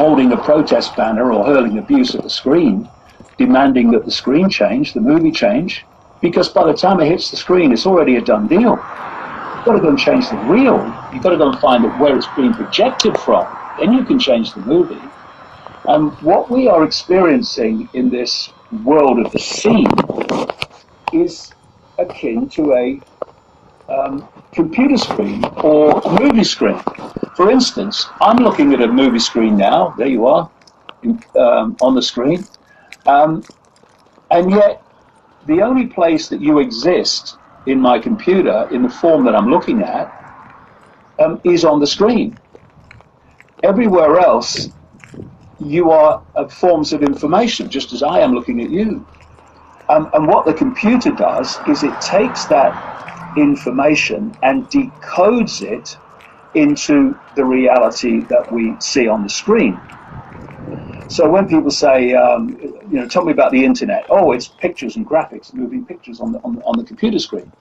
holding a protest banner or hurling abuse at the screen, demanding that the screen change, the movie change, because by the time it hits the screen, it's already a done deal. You've got to go and change the reel. You've got to go and find out where it's being projected from. Then you can change the movie. What we are experiencing in this world of the scene is akin to a computer screen or a movie screen. For instance, I'm looking at a movie screen now. There you are, on the screen. And yet, the only place that you exist in my computer, in the form that I'm looking at, is on the screen. Everywhere else, you are forms of information, just as I am looking at you. And what the computer does is it takes that information and decodes it into the reality that we see on the screen. So when people say, tell me about the internet. Oh, it's pictures and graphics, moving pictures on the computer screen.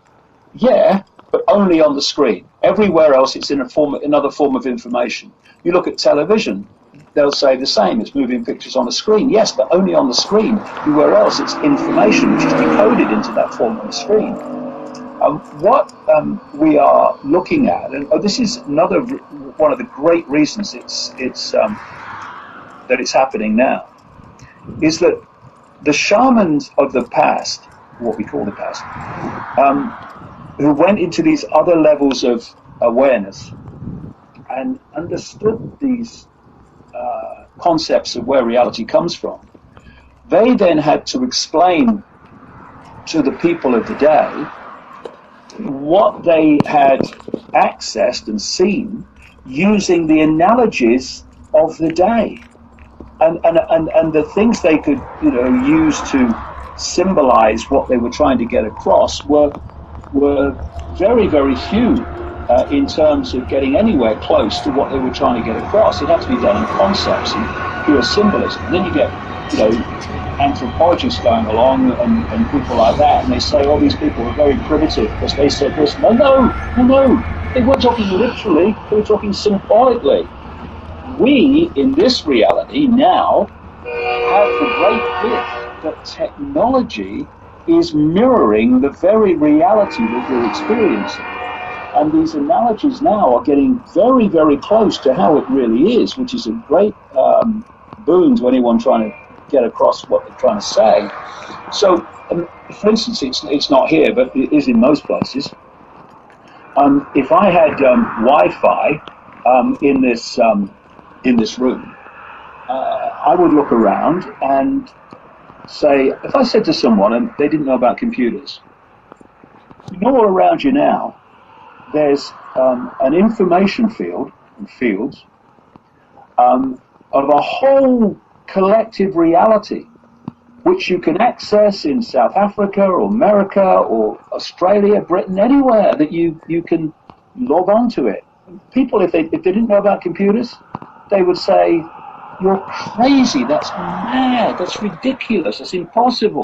Yeah, but only on the screen. Everywhere else, it's in another form of information. You look at television, they'll say the same. It's moving pictures on the screen. Yes, but only on the screen. Everywhere else, it's information which is decoded into that form on the screen. What we are looking at, and this is another one of the great reasons that it's happening now, is that the shamans of the past, what we call the past, who went into these other levels of awareness and understood these concepts of where reality comes from, they then had to explain to the people of the day what they had accessed and seen using the analogies of the day. And the things they could use to symbolize what they were trying to get across were very, very few in terms of getting anywhere close to what they were trying to get across. It had to be done in concepts and pure symbolism. And then you get anthropologists going along and people like that, and they say, oh, these people are very primitive because they said this. No, they weren't talking literally, they were talking symbolically. We, in this reality now, have the great gift that technology is mirroring the very reality that we're experiencing. And these analogies now are getting very, very close to how it really is, which is a great boon to anyone trying to get across what they're trying to say. So, for instance, it's not here, but it is in most places. If I had Wi-Fi in this room, I would look around and say, if I said to someone and they didn't know about computers, all around you now, there's an information field and fields of a whole collective reality which you can access in South Africa or America or Australia, Britain, anywhere that you can log on to it. People, if they didn't know about computers, they would say, you're crazy, that's mad, that's ridiculous, that's impossible.